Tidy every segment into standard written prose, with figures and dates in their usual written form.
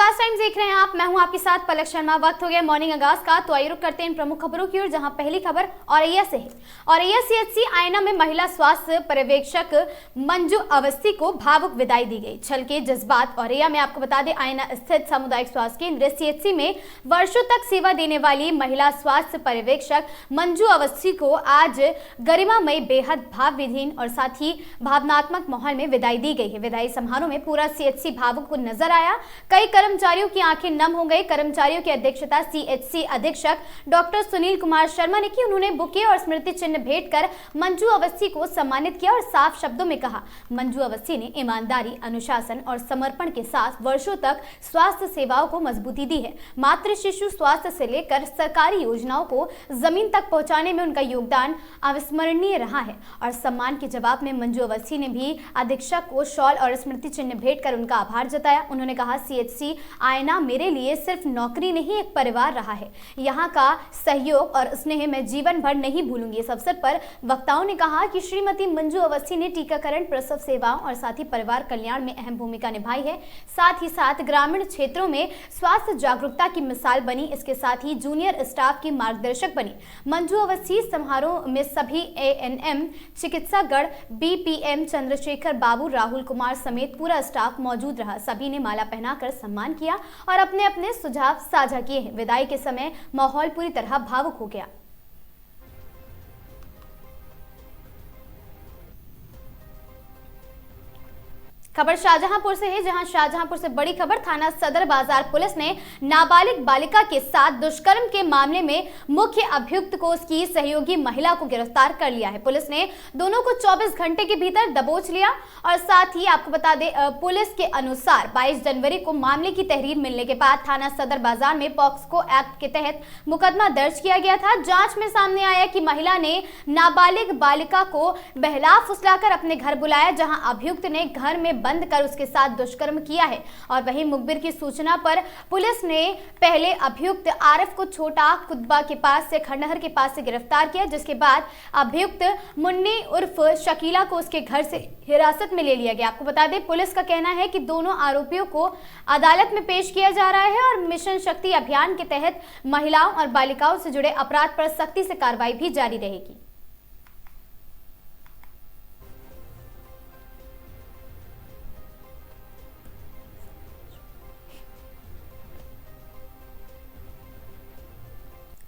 आगाज टाइम्स देख रहे हैं आप। मैं हूं आपके साथ पलक शर्मा। वक्त हो गया मॉर्निंग आगाज का, तो आइए रुक करते हैं इन प्रमुख खबरों की ओर, जहां पहली खबर औरैया से है। औरैया सीएचसी आयना में महिला स्वास्थ्य पर्यवेक्षक मंजू अवस्थी को भावुक विदाई दी गई। छलके जज्बात। औरैया में आपको बता दें, आयना स्थित सामुदायिक स्वास्थ्य केंद्र सीएचसी में वर्षों तक सेवा देने वाली महिला स्वास्थ्य पर्यवेक्षक मंजू अवस्थी को आज गरिमामयी, बेहद भावविहीन और साथ ही भावनात्मक माहौल में विदाई दी गई है। विदाई समारोह में पूरा सीएचसी भावुक नजर आया। कई कर्मचारियों की आंखें नम हो गई। कर्मचारियों की अध्यक्षता सीएचसी अधीक्षक डॉक्टर सुनील कुमार शर्मा ने की। उन्होंने बुके और स्मृति चिन्ह भेंट कर मंजू अवस्थी को सम्मानित किया और साफ शब्दों में कहा, मंजू अवस्थी ने ईमानदारी, अनुशासन और समर्पण के साथ वर्षों तक स्वास्थ्य सेवाओं को मजबूती दी है। मातृ शिशु स्वास्थ्य से लेकर सरकारी योजनाओं को जमीन तक पहुंचाने में उनका योगदान अविस्मरणीय रहा है। और सम्मान के जवाब में मंजू अवस्थी ने भी अधीक्षक को शॉल और स्मृति चिन्ह भेंट कर उनका आभार जताया। उन्होंने कहा, सीएचसी आयना मेरे लिए सिर्फ नौकरी नहीं, एक परिवार रहा है। यहाँ का सहयोग और स्नेह मैं जीवन भर नहीं भूलूंगी। इस अवसर पर वक्ताओं ने कहा कि श्रीमती मंजू अवस्थी ने टीकाकरण, प्रसव सेवाओं और साथ ही परिवार कल्याण में अहम भूमिका निभाई है। साथ ही साथ ग्रामीण क्षेत्रों में स्वास्थ्य जागरूकता की मिसाल बनी। इसके साथ ही जूनियर स्टाफ की मार्गदर्शक बनी। मंजू अवस्थी समारोह में सभी एएनएम चिकित्सागण, बीपीएम चंद्रशेखर बाबू, राहुल कुमार समेत पूरा स्टाफ मौजूद रहा। सभी ने माला पहनाकर सम्मान किया और अपने अपने सुझाव साझा किए हैं। विदाई के समय माहौल पूरी तरह भावुक हो गया। खबर शाहजहांपुर से है, जहां शाहजहांपुर से बड़ी खबर। थाना सदर बाजार पुलिस ने नाबालिग बालिका के साथ दुष्कर्म के मामले में मुख्य अभियुक्त को उसकी सहयोगी महिला को गिरफ्तार कर लिया है। पुलिस ने दोनों को 24 घंटे के भीतर दबोच लिया और साथ ही आपको बता दें, पुलिस के अनुसार 22 जनवरी को मामले की तहरीर मिलने के बाद थाना सदर बाजार में पॉक्सो एक्ट के तहत मुकदमा दर्ज किया गया था। जांच में सामने आया कि महिला ने नाबालिग बालिका को बहला फुसलाकर अपने घर बुलाया, जहां अभियुक्त ने घर में बंद कर उसके साथ दुष्कर्म किया है। और वहीं मुखबिर की सूचना पर पुलिस ने पहले अभियुक्त आरिफ को छोटा कुतबा के पास से, खंडहर के पास से गिरफ्तार किया, जिसके बाद अभियुक्त मुन्नी उर्फ शकीला को उसके घर से हिरासत में ले लिया गया। आपको बता दें, पुलिस का कहना है कि दोनों आरोपियों को अदालत में पेश किया जा रहा है और मिशन शक्ति अभियान के तहत महिलाओं और बालिकाओं से जुड़े अपराध पर सख्ती से कार्रवाई भी जारी रहेगी।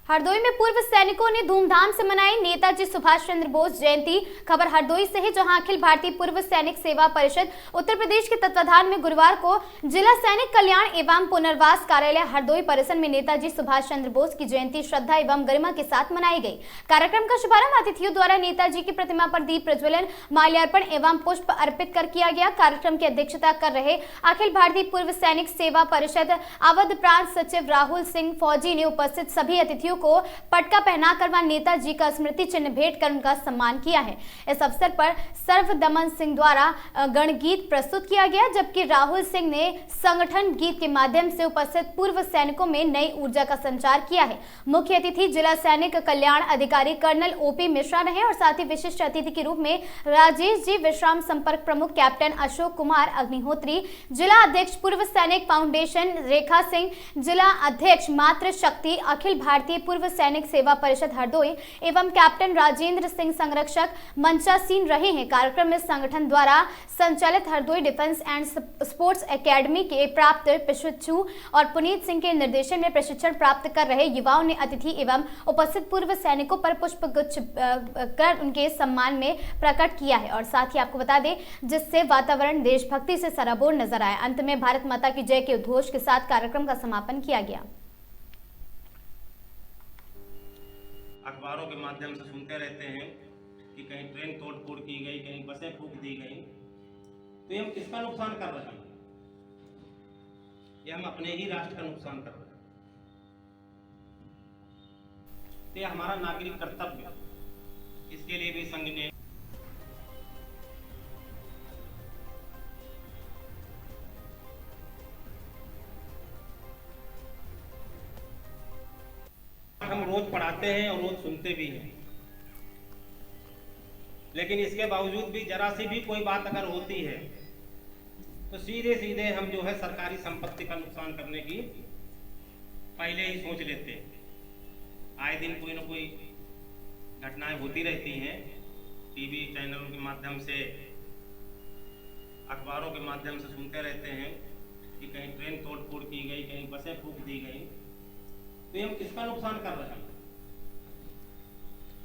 हरदोई में पूर्व सैनिकों ने धूमधाम से मनाई नेताजी सुभाष चंद्र बोस जयंती। खबर हरदोई से है, जहां अखिल भारतीय पूर्व सैनिक सेवा परिषद उत्तर प्रदेश के तत्वाधान में गुरुवार को जिला सैनिक कल्याण एवं पुनर्वास कार्यालय हरदोई परिसर में नेताजी सुभाष चंद्र बोस की जयंती श्रद्धा एवं गरिमा के साथ मनाई गई। कार्यक्रम का शुभारंभ अतिथियों द्वारा नेताजी की प्रतिमा पर दीप प्रज्वलन, माल्यार्पण एवं पुष्प अर्पित कर किया गया। कार्यक्रम की अध्यक्षता कर रहे अखिल भारतीय पूर्व सैनिक सेवा परिषद अवध प्रांत सचिव राहुल सिंह फौजी ने उपस्थित सभी अतिथियों को पटका पहनाकर व नेताजी का स्मृति चिन्ह भेंट कर उनका सम्मान किया है। इस अवसर पर सर्वदमन सिंह द्वारा गणगीत प्रस्तुत किया गया, जबकि राहुल सिंह ने संगठन गीत के माध्यम से उपस्थित पूर्व सैनिकों में नई ऊर्जा का संचार किया है। मुख्य अतिथि जिला सैनिक कल्याण अधिकारी कर्नल ओपी मिश्रा रहे और साथ ही विशिष्ट अतिथि के रूप में राजेश जी, विश्राम संपर्क प्रमुख कैप्टन अशोक कुमार अग्निहोत्री, जिला अध्यक्ष पूर्व सैनिक फाउंडेशन रेखा सिंह, जिला अध्यक्ष मातृ शक्ति अखिल भारतीय पूर्व सैनिक सेवा परिषद हरदोई एवं कैप्टन राजेंद्र सिंह संरक्षक मंचासीन रहे हैं। कार्यक्रम में संगठन द्वारा संचालित Hardoi defence and sports academy के प्राप्त प्रशिक्षु और पुनीत सिंह के निर्देशन में प्रशिक्षण प्राप्त कर रहे युवाओं ने अतिथि एवं उपस्थित पूर्व सैनिकों पर पुष्प गुच्छ कर उनके सम्मान में प्रकट किया है। और साथ ही आपको बता दें, जिससे वातावरण देशभक्ति से सराबोर नजर आया। अंत में भारत माता की जय के उद्घोष के साथ कार्यक्रम का समापन किया गया। अखबारों के माध्यम से सुनते रहते हैं कि कहीं ट्रेन तोड़-फोड़ की गई, कहीं बसें फूंक दी गई, तो ये हम किसका नुकसान कर रहे हैं? ये हम अपने ही राष्ट्र का नुकसान कर रहे हैं। तो ये हमारा नागरिक कर्तव्य, इसके लिए भी संघ ने हम रोज पढ़ाते हैं और रोज सुनते भी हैं, लेकिन इसके बावजूद भी जरा सी भी कोई बात अगर होती है तो सीधे सीधे हम जो है सरकारी संपत्ति का नुकसान करने की पहले ही सोच लेते हैं। आए दिन कोई ना कोई घटनाएं होती रहती हैं, टीवी चैनलों के माध्यम से, अखबारों के माध्यम से सुनते रहते हैं कि कहीं ट्रेन तोड़ फोड़ की गई, कहीं बसें फूंक दी गई। तो ये हम किसका नुकसान कर रहे हैं?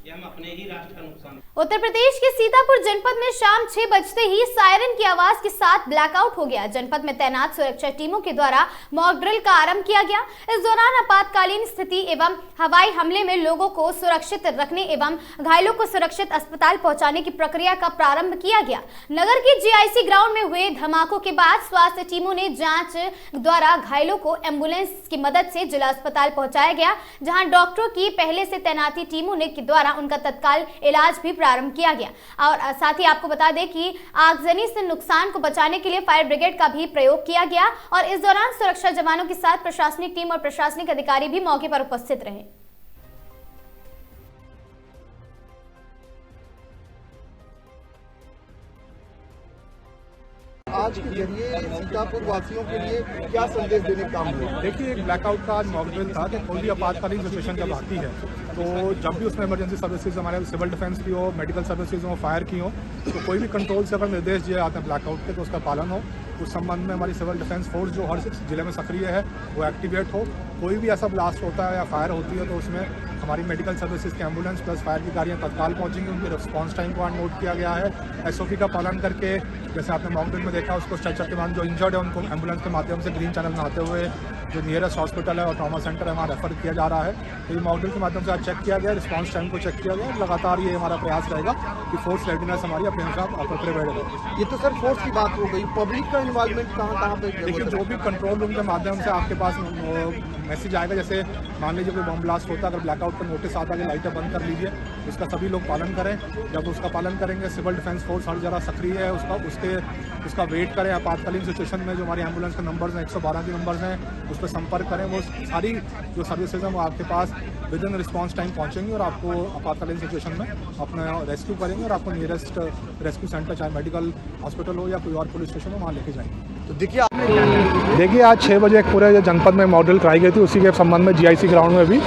ये हम अपने ही राष्ट्र का नुकसान। उत्तर प्रदेश के सीतापुर जनपद में शाम 6 बजते ही सायरन की आवाज के साथ ब्लैकआउट हो गया। जनपद में तैनात सुरक्षा टीमों के द्वारा मॉक ड्रिल का आरंभ किया गया। इस दौरान आपातकालीन स्थिति एवं हवाई हमले में लोगों को सुरक्षित रखने एवं घायलों को सुरक्षित अस्पताल पहुंचाने की प्रक्रिया का प्रारंभ किया गया। नगर के जीआईसी ग्राउंड में हुए धमाकों के बाद स्वास्थ्य टीमों ने जांच द्वारा घायलों को एम्बुलेंस की मदद से जिला अस्पताल पहुंचाया गया, जहां डॉक्टरों की पहले से तैनाती टीमों ने के द्वारा उनका तत्काल इलाज भी प्रारंभ किया गया। और साथ ही आपको बता दें कि आगजनी से नुकसान को बचाने के लिए फायर ब्रिगेड का भी प्रयोग किया गया और इस दौरान सुरक्षा जवानों के साथ प्रशासनिक टीम और प्रशासनिक अधिकारी भी मौके पर उपस्थित रहे। आज के जरिए सीतापुर वासियों के लिए क्या संदेश देने का काम हुआ? देखिए, एक ब्लैकआउट का आज मॉक ड्रिल था कि कोई भी आपातकालीन सिचुएशन जब आती है तो जब भी उसमें इमरजेंसी सर्विसेज हमारे सिविल डिफेंस की हो, मेडिकल सर्विसेज हो, फायर की हो, तो कोई भी कंट्रोल से अगर निर्देश दिए जाते हैं ब्लैकआउट के तो उसका पालन हो। उस संबंध में हमारी सिविल डिफेंस फोर्स जो हर जिले में सक्रिय है वो एक्टिवेट हो। कोई भी ऐसा ब्लास्ट होता है या फायर होती है तो उसमें हमारी मेडिकल सर्विसेज की एम्बुलेंस प्लस फायर की गाड़ियाँ तत्काल पहुंचेंगी। उनकी रिस्पांस टाइम को नोट किया गया है। एसओपी का पालन करके, जैसे आपने मॉक ड्रिल में देखा, उसको स्ट्रेचर के बाद जो इंजर्ड है उनको एम्बुलेंस के माध्यम से ग्रीन चैनल में आते हुए जो नियरेस्ट हॉस्पिटल है और ट्रॉमा सेंटर है वहाँ रेफर किया जा रहा है। तो ये मॉक ड्रिल के माध्यम से आज चेक किया गया, रिस्पांस टाइम को चेक किया गया। लगातार ये हमारा प्रयास रहेगा कि फोर्स रेडीनेस हमारी अपने हिसाब प्रिपेयर्ड रहे। ये तो सर फोर्स की बात हो गई, पब्लिक का इन्वॉल्वमेंट कहाँ पे? देखिए, जो भी कंट्रोल रूम के माध्यम से आपके पास मैसेज आएगा, जैसे मान लीजिए कोई बम ब्लास्ट होता है, अगर ब्लैकआउट का नोटिस आता है कि लाइटें बंद कर लीजिए, उसका सभी लोग पालन करें। जब उसका पालन करेंगे, सिविल डिफेंस फोर्स हर जगह सक्रिय है, उसका वेट करें। आपातकालीन सिचुएशन में जो हमारी एम्बुलेंस के नंबर्स हैं, 112 के नंबर्स हैं, उस पर संपर्क करें। वो सारी जो सर्विसेज हैं वो आपके पास विद इन रिस्पॉन्स टाइम पहुंचेंगी और आपको आपातकालीन सिचुएशन में अपना रेस्क्यू करेंगे और आपको नियरेस्ट रेस्क्यू सेंटर, चाहे मेडिकल हॉस्पिटल हो या कोई और पुलिस स्टेशन हो, वहाँ लेके जाएंगे। तो देखिए आज 6 बजे एक पूरे जनपद में मॉक ड्रिल कराई गई थी। उसी के संबंध में जीआईसी ग्राउंड में भी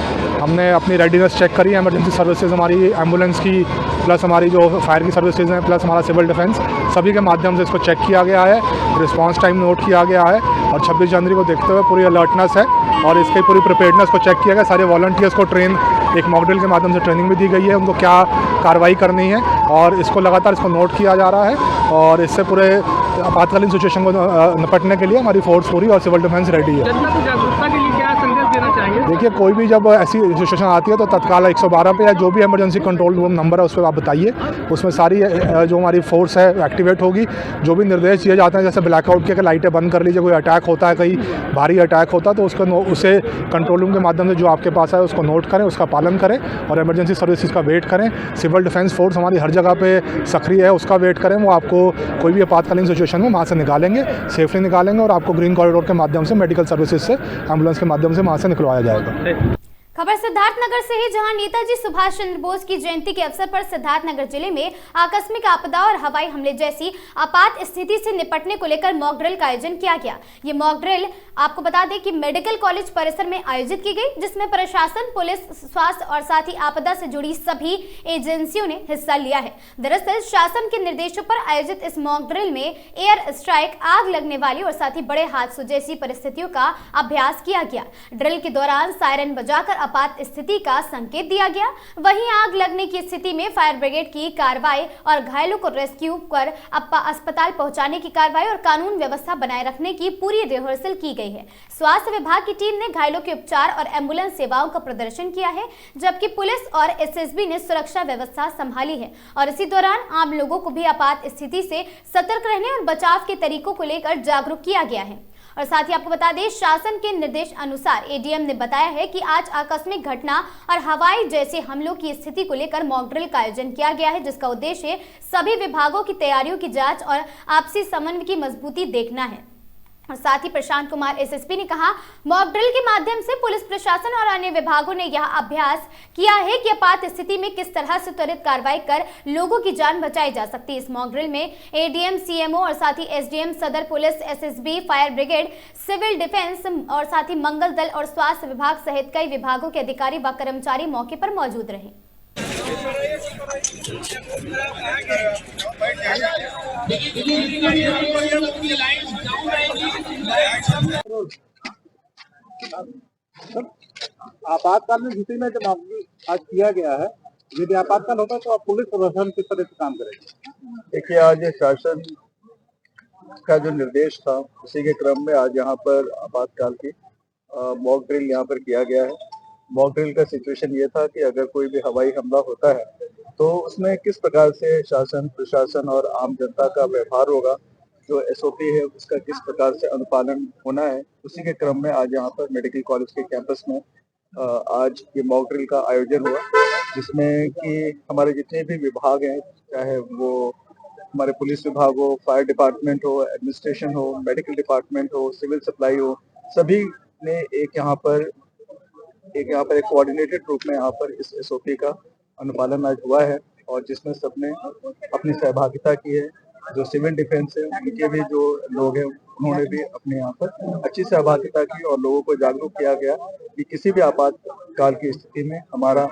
हमने अपनी रेडीनेस चेक करी। एमरजेंसी सर्विसेज हमारी एम्बुलेंस की प्लस हमारी जो फायर की सर्विसेज हैं प्लस हमारा सिविल डिफेंस, सभी के माध्यम से इसको चेक किया गया है, रिस्पांस टाइम नोट किया गया है और 26 जनवरी को देखते हुए पूरी अलर्टनेस है और इसकी पूरी प्रिपेयर्डनेस को चेक किया गया। सारे वॉलंटियर्स को एक मॉक ड्रिल के माध्यम से ट्रेनिंग भी दी गई है, उनको क्या कार्रवाई करनी है और इसको लगातार इसको नोट किया जा रहा है और इससे पूरे आपातकालीन सिचुएशन को निपटने के लिए हमारी फोर्स पूरी और सिविल डिफेंस रेडी है। जनता को जागरूकता के लिए क्या संदेश देना चाहेंगे? देखिए, कोई भी जब ऐसी सिचुएशन आती है तो तत्काल 112 पे या जो भी इमरजेंसी कंट्रोल रूम नंबर है उस पर आप बताइए। उसमें सारी जो हमारी फोर्स है एक्टिवेट होगी। जो भी निर्देश दिए जाते हैं, जैसे ब्लैकआउट के लाइटें बंद कर लीजिए, कोई अटैक होता है, कहीं भारी अटैक होता है तो उसे कंट्रोल रूम के माध्यम से जो आपके पास है उसको नोट करें, उसका पालन करें और इमरजेंसी सर्विसेज का वेट करें। सिविल डिफेंस फोर्स हमारी हर जगह पे सक्रिय है, उसका वेट करें। वो आपको कोई भी आपातकालीन सिचुएशन में वहाँ से निकालेंगे, सेफली निकालेंगे और आपको ग्रीन कॉरिडोर के माध्यम से मेडिकल सर्विसेज से, एम्बुलेंस के माध्यम से वहाँ से निकलवाया जाएगा। खबर सिद्धार्थनगर से है, जहां नेताजी सुभाष चंद्र बोस की जयंती के अवसर पर सिद्धार्थनगर जिले में आकस्मिक आपदा और हवाई हमले जैसी आपात स्थिति से निपटने को लेकर मॉक ड्रिल का आयोजन किया गया। ये मॉक ड्रिल आपको बता दें कि मेडिकल कॉलेज परिसर में आयोजित की गई, जिसमें प्रशासन, पुलिस, स्वास्थ्य और साथ ही आपदा से जुड़ी सभी एजेंसियों ने हिस्सा लिया है। दरअसल शासन के निर्देशों पर आयोजित इस मॉक ड्रिल में एयर स्ट्राइक, आग लगने वाली और साथ ही बड़े हादसों जैसी परिस्थितियों का अभ्यास किया गया। ड्रिल के दौरान सायरन बजाकर आपात स्थिति का संकेत दिया गया। वहीं आग लगने की स्थिति में फायर ब्रिगेड की कार्रवाई और घायलों को रेस्क्यू कर अस्पताल पहुंचाने की कार्रवाई और कानून व्यवस्था बनाए रखने की पूरी रिहर्सल की गई है। स्वास्थ्य विभाग की टीम ने घायलों के उपचार और एम्बुलेंस सेवाओं का प्रदर्शन किया है, जबकि पुलिस और एसएसबी ने सुरक्षा व्यवस्था संभाली है और इसी दौरान आम लोगों को भी आपात स्थिति से सतर्क रहने और बचाव के तरीकों को लेकर जागरूक किया गया है। और साथ ही आपको बता दें, शासन के निर्देश अनुसार एडीएम ने बताया है कि आज आकस्मिक घटना और हवाई जैसे हमलों की स्थिति को लेकर मॉक ड्रिल का आयोजन किया गया है, जिसका उद्देश्य सभी विभागों की तैयारियों की जांच और आपसी समन्वय की मजबूती देखना है। और साथ ही प्रशांत कुमार एसएसपी ने कहा, मॉक ड्रिल के माध्यम से पुलिस प्रशासन और अन्य विभागों ने यह अभ्यास किया है कि आपात स्थिति में किस तरह से त्वरित कार्रवाई कर लोगों की जान बचाई जा सकती है। इस मॉक ड्रिल में एडीएम, सीएमओ और साथ ही एसडीएम, सदर police, SSB, fire brigade, civil defence और साथ ही मंगल दल और स्वास्थ्य विभाग सहित कई विभागों के अधिकारी व कर्मचारी मौके पर मौजूद रहे। आपातकालीन स्थिति में जब आज किया गया है, यदि आपातकाल होता है तो आप पुलिस प्रशासन किस तरह से काम करेंगे? देखिए, आज शासन का जो निर्देश था उसी के क्रम में आज यहाँ पर आपातकाल की मॉक ड्रिल यहाँ पर किया गया है। मॉक ड्रिल का सिचुएशन ये था कि अगर कोई भी हवाई हमला होता है तो उसमें किस प्रकार से शासन, प्रशासन और आम जनता का व्यवहार होगा, जो एसओपी है उसका किस प्रकार से अनुपालन होना है, उसी के क्रम में आज यहाँ पर मेडिकल कॉलेज के कैंपस में आज ये मॉक ड्रिल का आयोजन हुआ, जिसमें कि हमारे जितने भी विभाग हैं, चाहे वो हमारे पुलिस विभाग हो, फायर डिपार्टमेंट हो, एडमिनिस्ट्रेशन हो, मेडिकल डिपार्टमेंट हो, सिविल सप्लाई हो, सभी ने एक यहाँ पर एक कोऑर्डिनेटेड रूप में यहाँ पर इस एसओपी का अनुपालन आज हुआ है और जिसमें सबने अपनी सहभागिता की है। जो सिविल डिफेंस है उनके भी जो लोग हैं उन्होंने भी अपने यहाँ पर अच्छी सहभागिता की और लोगों को जागरूक किया गया कि किसी भी आपातकाल की स्थिति में हमारा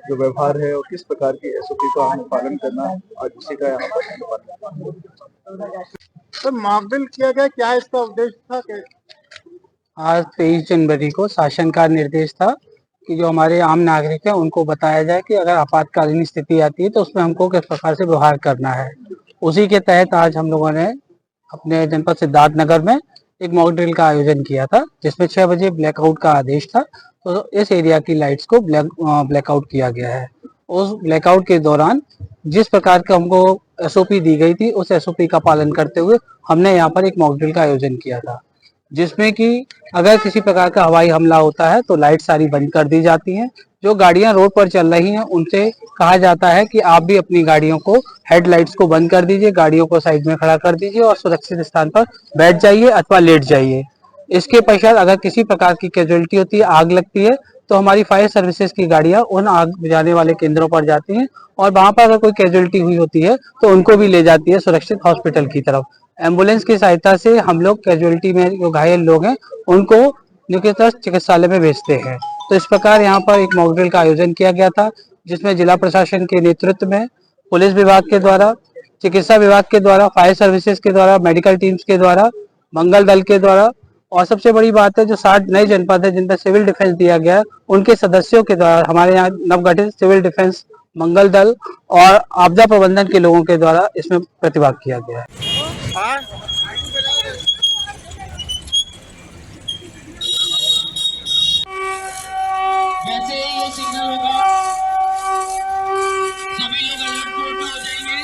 जो व्यवहार है और किस प्रकार की एसओपी का हमें पालन करना है, आज उसी का यहाँ पर अनुपालन। तो मॉक ड्रिल किया गया, क्या इसका उद्देश्य था? आज 23 जनवरी को शासन का निर्देश था कि जो हमारे आम नागरिक हैं उनको बताया जाए कि अगर आपातकालीन स्थिति आती है तो उसमें हमको किस प्रकार से व्यवहार करना है। उसी के तहत आज हम लोगों ने अपने जनपद सिद्धार्थनगर में एक मॉक ड्रिल का आयोजन किया था, जिसमें 6 बजे ब्लैकआउट का आदेश था। तो इस एरिया की लाइट्स को ब्लैकआउट किया गया है। उस ब्लैकआउट के दौरान जिस प्रकार का हमको एसओपी दी गई थी, उस एसओपी का पालन करते हुए हमने यहाँ पर एक मॉक ड्रिल का आयोजन किया था, जिसमें कि अगर किसी प्रकार का हवाई हमला होता है तो लाइट सारी बंद कर दी जाती हैं। जो गाड़ियां रोड पर चल रही हैं उनसे कहा जाता है कि आप भी अपनी गाड़ियों को हेडलाइट्स को बंद कर दीजिए, गाड़ियों को साइड में खड़ा कर दीजिए और सुरक्षित स्थान पर बैठ जाइए अथवा लेट जाइए। इसके पश्चात अगर किसी प्रकार की कैजुअलिटी होती है, आग लगती है, तो हमारी फायर सर्विसेज की गाड़ियां उन आग बुझाने वाले केंद्रों पर जाती हैं और वहां पर अगर कोई कैजुअलिटी हुई होती है तो उनको भी ले जाती है सुरक्षित हॉस्पिटल की तरफ। एम्बुलेंस की सहायता से हम लोग कैजुअलिटी में जो घायल लोग हैं उनको निकटस्थ चिकित्सालय में भेजते हैं। तो इस प्रकार यहाँ पर एक मॉक ड्रिल का आयोजन किया गया था, जिसमें जिला प्रशासन के नेतृत्व में पुलिस विभाग के द्वारा, चिकित्सा विभाग के द्वारा, फायर सर्विसेज के द्वारा, मेडिकल टीम्स के द्वारा, मंगल दल के द्वारा और सबसे बड़ी बात है जो 60 नए जनपद है जिन पर सिविल डिफेंस दिया गया है, उनके सदस्यों के द्वारा, हमारे यहाँ नवगठित सिविल डिफेंस, मंगल दल और आपदा प्रबंधन के लोगों के द्वारा इसमें प्रतिभाग किया गया है। वैसे ये सिग्नल होगा, सभी लोग अलर्ट मोड में हो जाएंगे,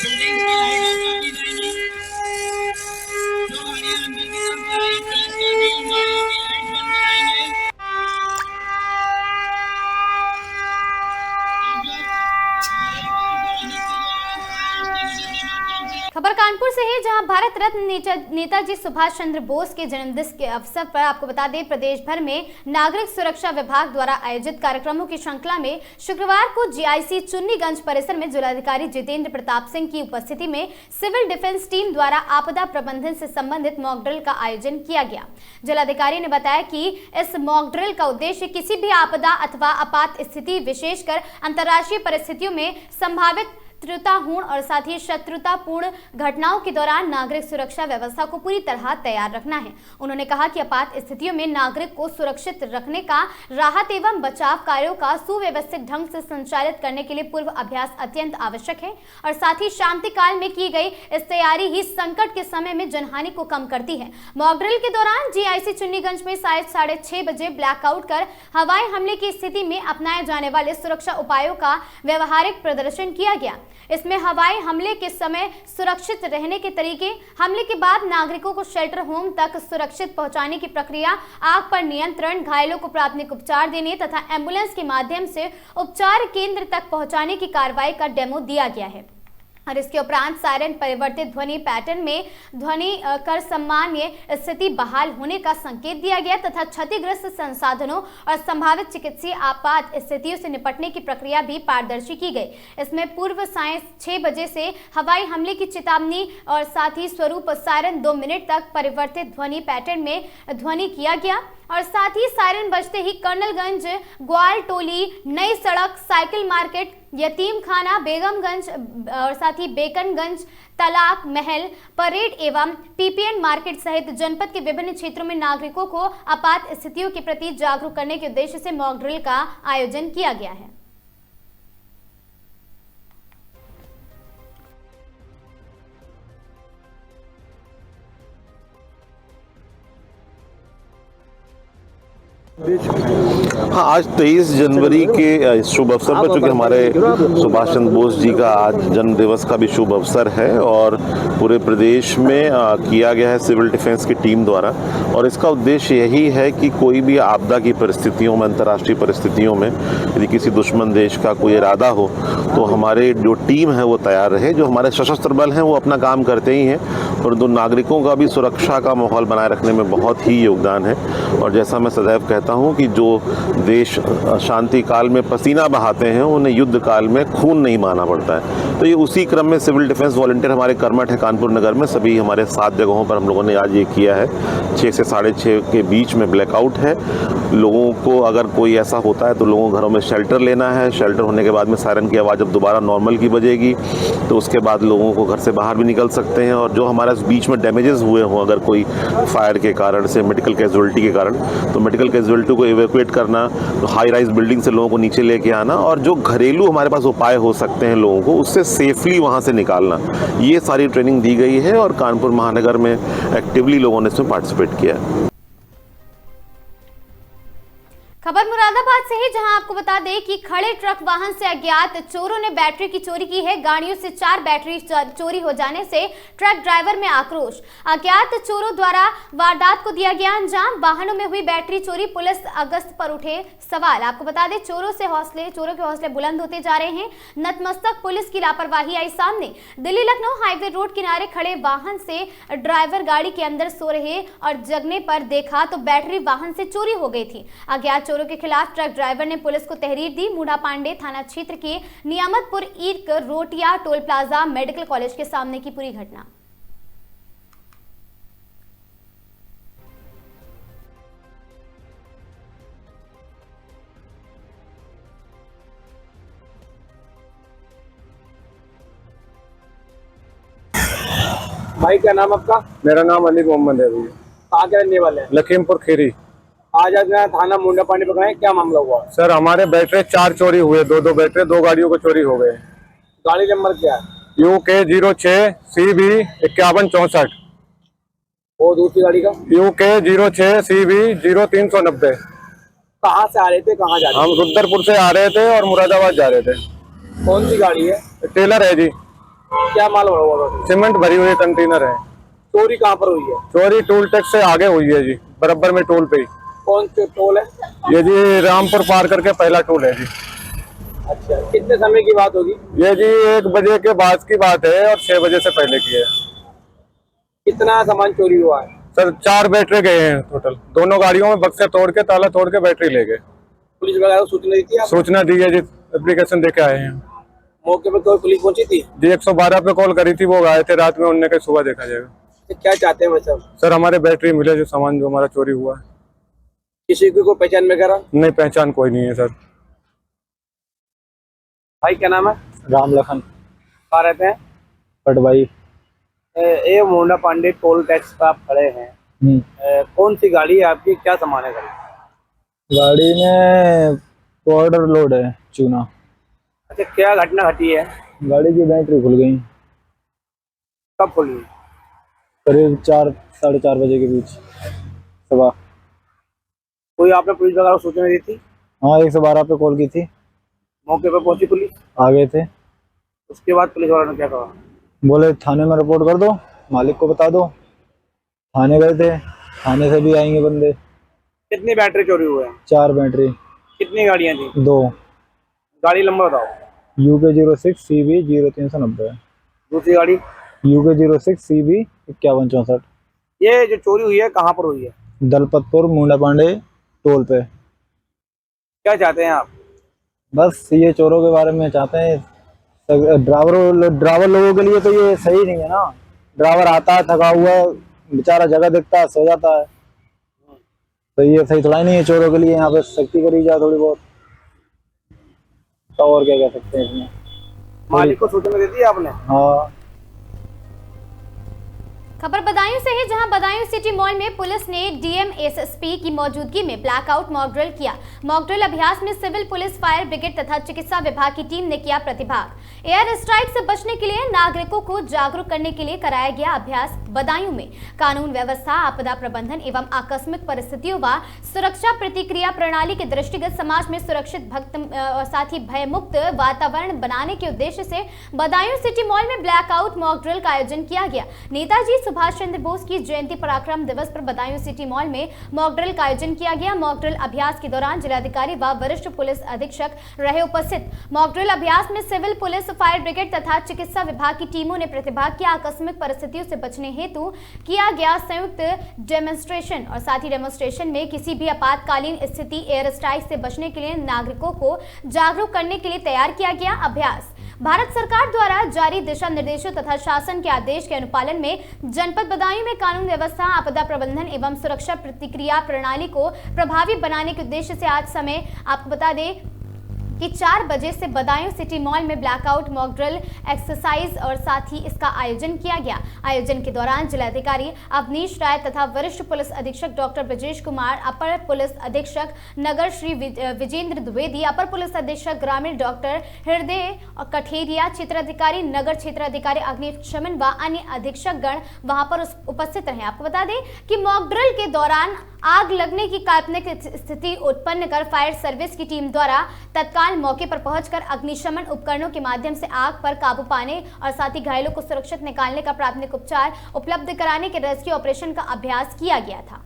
बिल्डिंग्स की लाइट ऑफ कर दी जाएंगी, जो गाड़ियां अंदर की तरफ जा रही पुलिस कर्मी उन गाड़ियों की लाइट बंद कराएंगे। खबर कानपुर से है, जहां भारत रत्न नेताजी सुभाष चंद्र बोस के जन्मदिन के अवसर पर आपको बता दें, प्रदेश भर में नागरिक सुरक्षा विभाग द्वारा आयोजित कार्यक्रमों की श्रृंखला में शुक्रवार को जीआईसी चुन्नीगंज परिसर में जिलाधिकारी जितेंद्र प्रताप सिंह की उपस्थिति में सिविल डिफेंस टीम द्वारा आपदा प्रबंधन से संबंधित मॉक ड्रिल का आयोजन किया गया। जिलाधिकारी ने बताया कि इस मॉक ड्रिल का उद्देश्य किसी भी आपदा अथवा आपात स्थिति, विशेषकर अंतर्राष्ट्रीय परिस्थितियों में संभावित शत्रुतापूर्ण और साथ ही शत्रुतापूर्ण घटनाओं के दौरान नागरिक सुरक्षा व्यवस्था को पूरी तरह तैयार रखना है। उन्होंने कहा कि आपात स्थितियों में नागरिक को सुरक्षित रखने का, राहत एवं बचाव कार्यों का सुव्यवस्थित ढंग से संचालित करने के लिए पूर्व अभ्यास अत्यंत आवश्यक है और साथ ही शांति काल में की गई इस तैयारी ही संकट के समय में जनहानि को कम करती है। मॉक ड्रिल के दौरान जीआईसी चुन्नीगंज में शायद 6:30 बजे ब्लैकआउट कर हवाई हमले की स्थिति में अपनाए जाने वाले सुरक्षा उपायों का व्यवहारिक प्रदर्शन किया गया। इसमें हवाई हमले के समय सुरक्षित रहने के तरीके, हमले के बाद नागरिकों को शेल्टर होम तक सुरक्षित पहुंचाने की प्रक्रिया, आग पर नियंत्रण, घायलों को प्राथमिक उपचार देने तथा एम्बुलेंस के माध्यम से उपचार केंद्र तक पहुंचाने की कार्रवाई का डेमो दिया गया है। और इसके उपरांत सायरन परिवर्तित ध्वनि पैटर्न में ध्वनि कर सामान्य स्थिति बहाल होने का संकेत दिया गया तथा क्षतिग्रस्त संसाधनों और संभावित चिकित्सीय आपात स्थितियों से निपटने की प्रक्रिया भी पारदर्शी की गई। इसमें पूर्व सायं 6 बजे से हवाई हमले की चेतावनी और साथ ही स्वरूप सायरन 2 मिनट तक परिवर्तित ध्वनि पैटर्न में ध्वनि किया गया और साथ ही सायरन बजते ही कर्नलगंज, ग्वाल टोली, नई सड़क, साइकिल मार्केट, यतीम खाना, बेगमगंज और साथ ही बेकनगंज, तलाक महल, परेड एवं पीपीएन मार्केट सहित जनपद के विभिन्न क्षेत्रों में नागरिकों को आपात स्थितियों के प्रति जागरूक करने के उद्देश्य से मॉक ड्रिल का आयोजन किया गया है। हाँ, आज 23 जनवरी के शुभ अवसर पर, चूँकि हमारे सुभाष चंद्र बोस जी का आज जन्म दिवस का भी शुभ अवसर है और पूरे प्रदेश में किया गया है सिविल डिफेंस की टीम द्वारा। और इसका उद्देश्य यही है कि कोई भी आपदा की परिस्थितियों में, अंतर्राष्ट्रीय परिस्थितियों में यदि किसी दुश्मन देश का कोई इरादा हो तो हमारे जो टीम है वो तैयार रहे। जो हमारे सशस्त्र बल हैं वो अपना काम करते ही हैं और दो नागरिकों का भी सुरक्षा का माहौल बनाए रखने में बहुत ही योगदान है। और जैसा मैं सदैव कहता हूँ कि जो देश शांति काल में पसीना बहाते हैं उन्हें युद्ध काल में खून नहीं बहाना पड़ता है। तो ये उसी क्रम में सिविल डिफेंस वॉलंटियर हमारे कर्मठ है कानपुर नगर में, सभी हमारे 7 जगहों पर हम लोगों ने आज ये किया है। 6 से 6:30 के बीच में ब्लैकआउट है। लोगों को अगर कोई ऐसा होता है तो लोगों को घरों में शेल्टर लेना है। शेल्टर होने के बाद में सायरन की आवाज़ जब दोबारा नॉर्मल की बजेगी तो उसके बाद लोगों को घर से बाहर भी निकल सकते हैं। और जो हमारा बीच में डैमेजेस हुए हों, अगर कोई फायर के कारण से, मेडिकल कैजुअलिटी के कारण, तो मेडिकल कैजुअलिटी को इवैक्यूएट करना, तो हाई राइज बिल्डिंग से लोगों को नीचे लेके आना और जो घरेलू हमारे पास उपाय हो सकते हैं लोगों को उससे सेफली वहाँ से निकालना, ये सारी ट्रेनिंग दी गई है और कानपुर महानगर में एक्टिवली लोगों ने इसमें पार्टिसिपेट किया है। खबर मुरादाबाद से है, जहां आपको बता दें कि खड़े ट्रक वाहन से अज्ञात चोरों ने बैटरी की चोरी की है। गाड़ियों से 4 बैटरी चोरी हो जाने से ट्रक ड्राइवर में आक्रोश। अज्ञात चोरों द्वारा वारदात को दिया गया अंजाम। वाहनों में हुई बैटरी चोरी, पुलिस अगस्त पर उठे सवाल। आपको बता दें चोरों के हौसले बुलंद होते जा रहे हैं। नतमस्तक पुलिस की लापरवाही आई सामने। दिल्ली लखनऊ हाईवे रोड किनारे खड़े वाहन से ड्राइवर गाड़ी के अंदर सो रहे और जगने पर देखा तो बैटरी वाहन से चोरी हो गई थी। अज्ञात चोरों के खिलाफ ट्रक ड्राइवर ने पुलिस को तहरीर दी। मूढ़ा पांडे थाना क्षेत्र के नियामतपुर ईर्क रोटिया टोल प्लाजा मेडिकल कॉलेज के सामने की पूरी घटना। भाई क्या नाम आपका? मेरा नाम अली मोहम्मद है भैया। कहाँ के रहने वाले हैं? लखीमपुर खीरी। आज थाना मूंढा पानी पकड़े, क्या मामला हुआ? सर हमारे बैटरी 4 चोरी हुए, 2 बैटरी 2 गाड़ियों को चोरी हो गए। गाड़ी नंबर क्या है? UK 06 CB 5164। और दूसरी गाड़ी का? UK 06 CB 0390। कहाँ से आ रहे थे, कहाँ जा रहे थे? हम रुद्रपुर से आ रहे थे और मुरादाबाद जा रहे थे। कौन सी गाड़ी है? टेलर है जी। क्या माल हुआ? सीमेंट भरी हुई कंटेनर है। चोरी कहाँ पर हुई है? चोरी टोल टैक्स से आगे हुई है जी, बराबर में टोल पे ही। कौन सा टोल है? ये जी रामपुर पार करके पहला टोल है जी। अच्छा, कितने समय की बात होगी? ये जी 1 बजे के बाद की बात है और 6 बजे से पहले की है। कितना सामान चोरी हुआ है? सर 4 बैटरी गए हैं टोटल। दोनों गाड़ियों में बक्से तोड़ के, ताला तोड़ के बैटरी ले गए। पुलिस वगैरह को सूचना दी थी आप? सूचना दी है जी, एप्लीकेशन दे के आए हैं। मौके पर कोई पुलिस पहुंची थी? जी 112 पे कॉल करी थी, वो आए थे रात में, उनने कहा सुबह देखा जाएगा। तो क्या चाहते हैं मतलब? सर हमारे बैटरी मिले, जो सामान जो हमारा चोरी हुआ है। किसी को पहचान में करा? नहीं, पहचान कोई नहीं है सर। भाई क्या नाम है? राम लखन। कहाँ रहते हैं? पटवाई। ये मूंढा पांडे टोल टैक्स पर आप खड़े हैं। कौन सी गाड़ी है आपकी, क्या सामान है गाड़ी? गाड़ी में पाउडर लोड है, चूना। अच्छा, क्या घटना घटी है? गाड़ी की बैटरी खुल गई। कब खुली? करीब 4 साढ़े 4 बजे के बीच सुबह। कोई आपने पुलिस वगैरह को सूचना दी थी? हाँ 112 पे कॉल की थी। मौके पर पहुंची पुलिस? आ गए थे। उसके बाद पुलिस वालों ने क्या कहा? बोले थाने में रिपोर्ट कर दो, मालिक को बता दो। थाने गए थे, थाने से भी आएंगे बंदे। कितनी बैटरी चोरी हुए हैं? 4 बैटरी। कितनी गाड़ियां थी? 2। गाड़ी नंबर बताओ। UK 06 CB 0390। दूसरी गाड़ी UK 06 CB 5164 ये जो चोरी हुई है कहाँ पर हुई है? दलपतपुर मुंडा पांडे टोल पे। क्या चाहते हैं आप? बस ये चोरों के बारे में चाहते हैं। ड्राइवर लोगों के लिए तो ये सही नहीं है ना। ड्राइवर आता है थका हुआ, बेचारा जगह देखता है, सो जाता है, तो ये सही थोड़ा ही नहीं है चोरों के लिए। यहाँ पे सख्ती करी जाए थोड़ी बहुत, तो और क्या कह सकते हैं इसमें। मालिक को सूचना दे दी आपने? हाँ। खबर बदायूं से है, जहां बदायूं सिटी मॉल में पुलिस ने डीएम एसएसपी की मौजूदगी में ब्लैकआउट मॉक ड्रिल किया। मॉक ड्रिल अभ्यास में सिविल पुलिस, फायर ब्रिगेड तथा चिकित्सा विभाग की टीम ने किया प्रतिभाग। एयर स्ट्राइक से बचने के लिए नागरिकों को जागरूक करने के लिए कराया गया अभ्यास बदायूं में कानून व्यवस्था, आपदा प्रबंधन एवं आकस्मिक परिस्थितियों व सुरक्षा प्रतिक्रिया प्रणाली के दृष्टिगत समाज में सुरक्षित भक्त और साथ ही भयमुक्त वातावरण बनाने के उद्देश्य से बदायूं सिटी मॉल में ब्लैकआउट मॉक ड्रिल का आयोजन किया गया। नेताजी सुभाष चंद्र बोस की जयंती पराक्रम दिवस पर बदायूं सिटी मॉल में मॉक ड्रिल का आयोजन किया गया। मॉक ड्रिल अभ्यास के दौरान जिलाधिकारी व वरिष्ठ पुलिस अधीक्षक रहे उपस्थित। मॉक ड्रिल अभ्यास में सिविल पुलिस, फायर ब्रिगेड तथा चिकित्सा विभाग की टीमों ने प्रतिभाग किया। आकस्मिक परिस्थितियों से बचने हेतु किया गया संयुक्त डेमोन्स्ट्रेशन और साथ ही डेमोन्स्ट्रेशन में किसी भी आपातकालीन स्थिति, एयर स्ट्राइक से बचने के लिए नागरिकों को जागरूक करने के लिए तैयार किया गया अभ्यास। भारत सरकार द्वारा जारी दिशा निर्देशों तथा शासन के आदेश के अनुपालन में जनपद बदायूं में कानून व्यवस्था, आपदा प्रबंधन एवं सुरक्षा प्रतिक्रिया प्रणाली को प्रभावी बनाने के उद्देश्य से आज समय आपको बता दें कि 4 बजे से बदायूं सिटी मॉल में ब्लैकआउट मॉक ड्रिल एक्सरसाइज और साथ ही इसका आयोजन किया गया। आयोजन के दौरान जिलाधिकारी अवनीश राय तथा वरिष्ठ पुलिस अधीक्षक डॉक्टर ब्रजेश कुमार, अपर पुलिस अधीक्षक नगर श्री विजेंद्र द्विवेदी, अपर पुलिस अधीक्षक ग्रामीण डॉक्टर हृदय कठेरिया, क्षेत्राधिकारी नगर क्षेत्राधिकारी अग्निशमन व अन्य अधीक्षक गण वहां पर उपस्थित रहे। आपको बता दें कि मॉक ड्रिल के दौरान आग लगने की काल्पनिक स्थिति उत्पन्न कर फायर सर्विस की टीम द्वारा तत्काल मौके पर पहुंचकर अग्निशमन उपकरणों के माध्यम से आग पर काबू पाने और साथ ही घायलों को सुरक्षित निकालने का प्राथमिक उपचार उपलब्ध कराने के रेस्क्यू ऑपरेशन का अभ्यास किया गया था।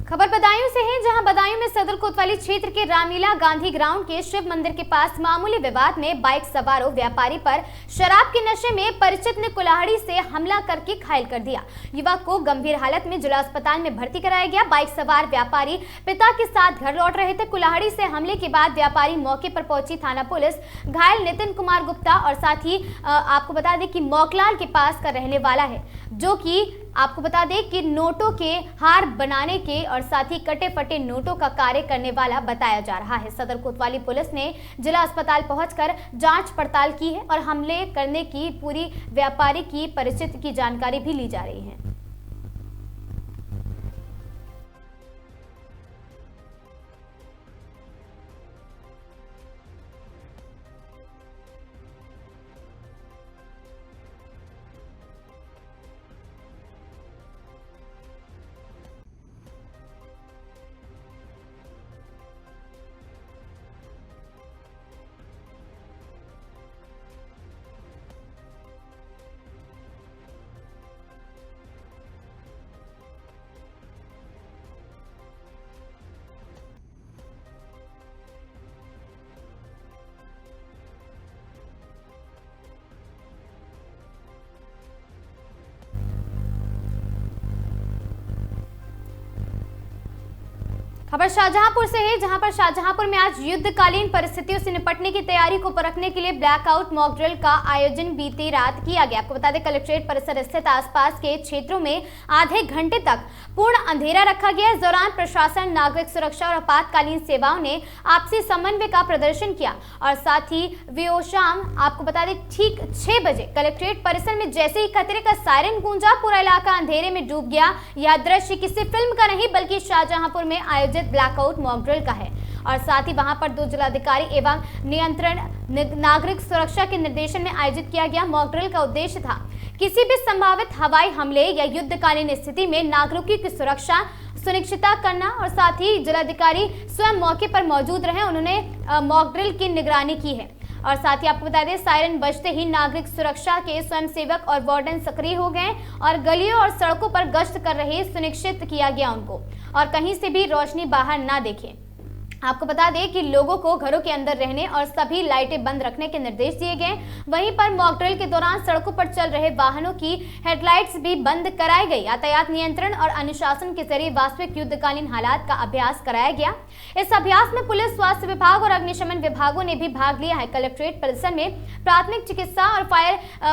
खबर बदायूं से है, जहां बदायूं में सदर कोतवाली क्षेत्र के रामलीला गांधी ग्राउंड के शिव मंदिर के पास मामूली विवाद में बाइक सवारों व्यापारी पर शराब के नशे में परिचित ने कुल्हाड़ी से हमला करके घायल कर दिया। युवक को गंभीर हालत में जिला अस्पताल में भर्ती कराया गया। बाइक सवार व्यापारी पिता के साथ घर लौट रहे थे। कुल्हाड़ी से हमले के बाद व्यापारी मौके पर पहुंची थाना पुलिस। घायल नितिन कुमार गुप्ता और साथ ही आपको बता दें कि मोकलाल के पास का रहने वाला है, जो कि आपको बता दें कि नोटों के हार बनाने के और साथ ही कटे फटे नोटों का कार्य करने वाला बताया जा रहा है। सदर कोतवाली पुलिस ने जिला अस्पताल पहुंचकर जांच पड़ताल की है और हमले करने की पूरी व्यापारी की परिचित की जानकारी भी ली जा रही है। खबर शाहजहांपुर से है, जहां पर शाहजहांपुर में आज युद्धकालीन परिस्थितियों से निपटने की तैयारी को परखने के लिए ब्लैकआउट मॉक ड्रिल का आयोजन बीती रात किया गया। आपको बता दें कलेक्ट्रेट परिसर स्थित आसपास के क्षेत्रों में आधे घंटे तक पूर्ण अंधेरा रखा गया। इस दौरान प्रशासन, नागरिक सुरक्षा और आपातकालीन सेवाओं ने आपसी समन्वय का प्रदर्शन किया और साथ ही शाम आपको बता दें ठीक 6 बजे कलेक्ट्रेट परिसर में जैसे ही खतरे का सायरन गूंजा, पूरा इलाका अंधेरे में डूब गया। यह दृश्य किसी फिल्म का नहीं बल्कि शाहजहांपुर में आयोजित ब्लैकआउट मॉक ड्रिल का है और साथ ही वहां पर 2 जिलाधिकारी एवं नियंत्रण नागरिक सुरक्षा के निर्देशन में आयोजित किया गया। मॉक ड्रिल का उद्देश्य था किसी भी संभावित हवाई हमले या युद्धकालीन स्थिति में नागरिकों की सुरक्षा, सुनिश्चितता करना और साथ ही जिलाधिकारी स्वयं मौके पर मौजूद रहे। उन्होंने मॉक ड्रिल की निगरानी की है और साथ ही आपको बता दें सायरन बजते ही नागरिक सुरक्षा के स्वयंसेवक और वार्डन सक्रिय हो गए और गलियों और सड़कों पर गश्त कर रहे सुनिश्चित किया गया उनको और कहीं से भी रोशनी बाहर ना देखे। आपको बता दें कि लोगों को घरों के अंदर रहने और सभी लाइटें बंद रखने के निर्देश दिए गए। वहीं पर मॉक ड्रिल के दौरान सड़कों पर चल रहे वाहनों की हेडलाइट्स भी बंद कराई गई। यातायात नियंत्रण और अनुशासन के जरिए वास्तविक युद्धकालीन हालात का अभ्यास कराया गया। इस अभ्यास में पुलिस, स्वास्थ्य विभाग और अग्निशमन विभागों ने भी भाग लिया है। कलेक्ट्रेट परिसर में प्राथमिक चिकित्सा और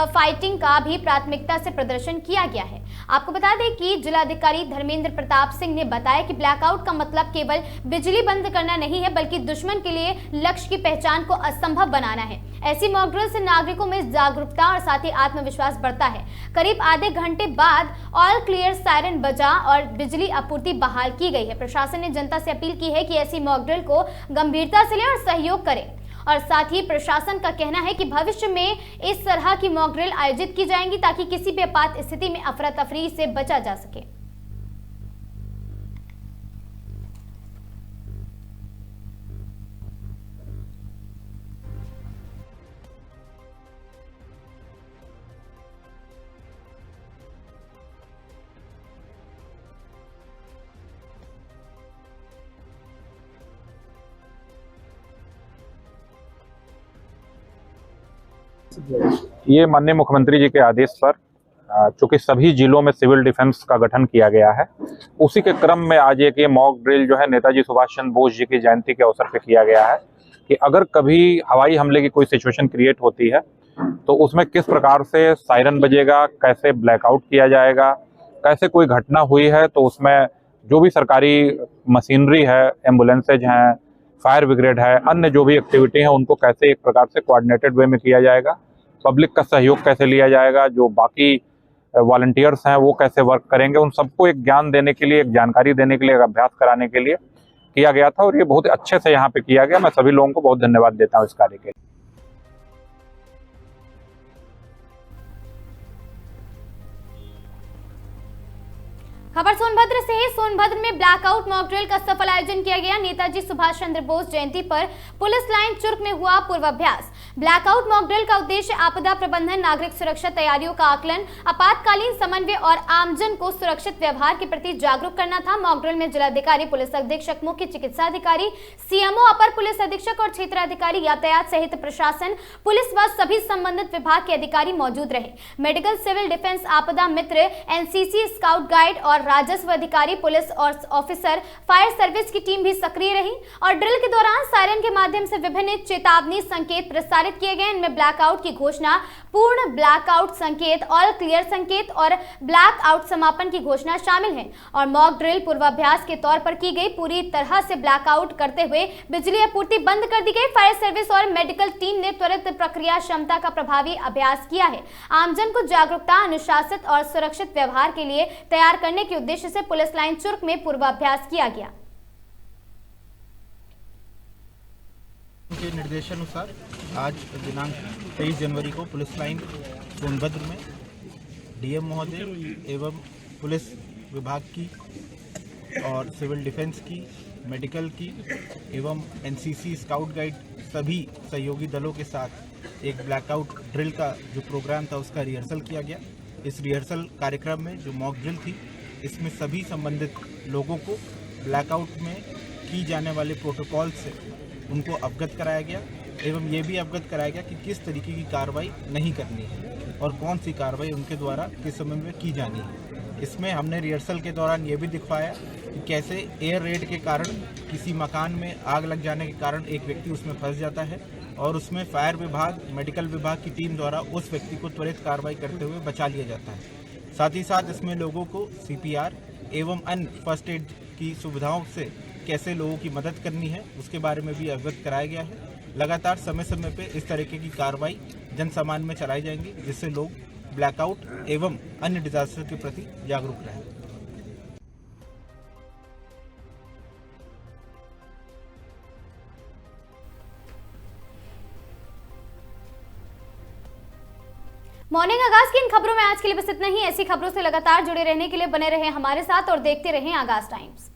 फाइटिंग का भी प्राथमिकता से प्रदर्शन किया गया है। आपको बता दें कि जिलाधिकारी धर्मेंद्र प्रताप सिंह ने बताया कि ब्लैकआउट का मतलब केवल बिजली बंद करना नहीं है बल्कि दुश्मन के लिए लक्ष्य की पहचान को असंभव बनाना है। ऐसी मॉक ड्रिल से नागरिकों में जागरूकता और साथ ही आत्मविश्वास बढ़ता है। करीब आधे घंटे बाद ऑल क्लियर सायरन बजा और बिजली आपूर्ति बहाल की गई है। प्रशासन ने जनता से अपील की है कि ऐसी मॉक ड्रिल को गंभीरता से ले और सहयोग करें और साथ ही प्रशासन का कहना है कि भविष्य में इस तरह की मॉक ड्रिल आयोजित की जाएंगी ताकि किसी भी आपात स्थिति में अफरा तफरी से बचा जा सके। ये माननीय मुख्यमंत्री जी के आदेश पर चूंकि सभी जिलों में सिविल डिफेंस का गठन किया गया है, उसी के क्रम में आज एक ये मॉक ड्रिल जो है नेताजी सुभाष चंद्र बोस जी की जयंती के अवसर पर किया गया है कि अगर कभी हवाई हमले की कोई सिचुएशन क्रिएट होती है तो उसमें किस प्रकार से सायरन बजेगा, कैसे ब्लैकआउट किया जाएगा, कैसे कोई घटना हुई है तो उसमें जो भी सरकारी मशीनरी है, एम्बुलेंसेज हैं, फायर ब्रिगेड है, अन्य जो भी एक्टिविटी है उनको कैसे एक प्रकार से कोऑर्डिनेटेड वे में किया जाएगा, पब्लिक का सहयोग कैसे लिया जाएगा, जो बाकी वॉलंटियर्स हैं वो कैसे वर्क करेंगे, उन सबको एक ज्ञान देने के लिए, एक जानकारी देने के लिए, एक अभ्यास कराने के लिए किया गया था और ये बहुत अच्छे से यहाँ पे किया गया। मैं सभी लोगों को बहुत धन्यवाद देता हूँ इस कार्य के लिए। खबर सोनभद्र से है। सोनभद्र में ब्लैकआउट मॉक ड्रिल का सफल आयोजन किया गया। नेताजी सुभाष चंद्र बोस जयंती पर पुलिस लाइन चुर्क में हुआ पूर्वाभ्यास। ब्लैकआउट मॉक ड्रिल का उद्देश्य आपदा प्रबंधन, नागरिक सुरक्षा तैयारियों का आकलन, आपातकालीन समन्वय और आमजन को सुरक्षित व्यवहार के प्रति जागरूक करना था। मॉक ड्रिल में जिलाधिकारी, पुलिस अधीक्षक, मुख्य चिकित्सा अधिकारी, सीएमओ, अपर पुलिस अधीक्षक और क्षेत्राधिकारी, यातायात सहित प्रशासन, पुलिस व सभी संबंधित विभाग के अधिकारी मौजूद रहे। मेडिकल, सिविल डिफेंस, आपदा मित्र, एनसीसी, स्काउट गाइड और राजस्व अधिकारी, पुलिस और ऑफिसर, फायर सर्विस की टीम भी सक्रिय रही और ड्रिल के दौरान सायरन के माध्यम से विभिन्न चेतावनी संकेत प्रसारित किए गए। इनमें ब्लैकआउट की घोषणा, पूर्ण ब्लैकआउट संकेत, ऑल क्लियर संकेत और ब्लैकआउट समापन की घोषणा शामिल है और मॉक ड्रिल पूर्वाभ्यास के तौर पर की गई। पूरी तरह से ब्लैकआउट करते हुए बिजली आपूर्ति बंद कर दी गई। फायर सर्विस और मेडिकल टीम ने त्वरित प्रक्रिया क्षमता का प्रभावी अभ्यास किया है। आमजन को जागरूकता, अनुशासित और सुरक्षित व्यवहार के लिए तैयार करने के उद्देश्य से पुलिस लाइन चुर्क में पूर्वाभ्यास किया गया। के निर्देशानुसार आज दिनांक 23 जनवरी को पुलिस लाइन सोनभद्र में डीएम महोदय एवं पुलिस विभाग की और सिविल डिफेंस की, मेडिकल की एवं एनसीसी, स्काउट गाइड सभी सहयोगी दलों के साथ एक ब्लैकआउट ड्रिल का जो प्रोग्राम था उसका रिहर्सल किया गया। इस रिहर्सल कार्यक्रम में जो मॉक ड्रिल थी इसमें सभी संबंधित लोगों को ब्लैकआउट में की जाने वाले प्रोटोकॉल से उनको अवगत कराया गया एवं ये भी अवगत कराया गया कि किस तरीके की कार्रवाई नहीं करनी है और कौन सी कार्रवाई उनके द्वारा किस समय में की जानी है। इसमें हमने रिहर्सल के दौरान ये भी दिखवाया कि कैसे एयर रेड के कारण किसी मकान में आग लग जाने के कारण एक व्यक्ति उसमें फंस जाता है और उसमें फायर विभाग, मेडिकल विभाग की टीम द्वारा उस व्यक्ति को त्वरित कार्रवाई करते हुए बचा लिया जाता है। साथ ही साथ इसमें लोगों को सीपीआर एवं अन्य फर्स्ट एड की सुविधाओं से कैसे लोगों की मदद करनी है उसके बारे में भी अवगत कराया गया है। लगातार समय समय पे इस तरीके की कार्रवाई जन सामान्य में चलाई जाएंगी जिससे लोग ब्लैकआउट एवं अन्य डिजास्टर के प्रति जागरूक रहें। मॉर्निंग आगाज की इन खबरों में आज के लिए बस इतना ही। ऐसी खबरों से लगातार जुड़े रहने के लिए बने रहे हमारे साथ और देखते रहें आगाज टाइम्स।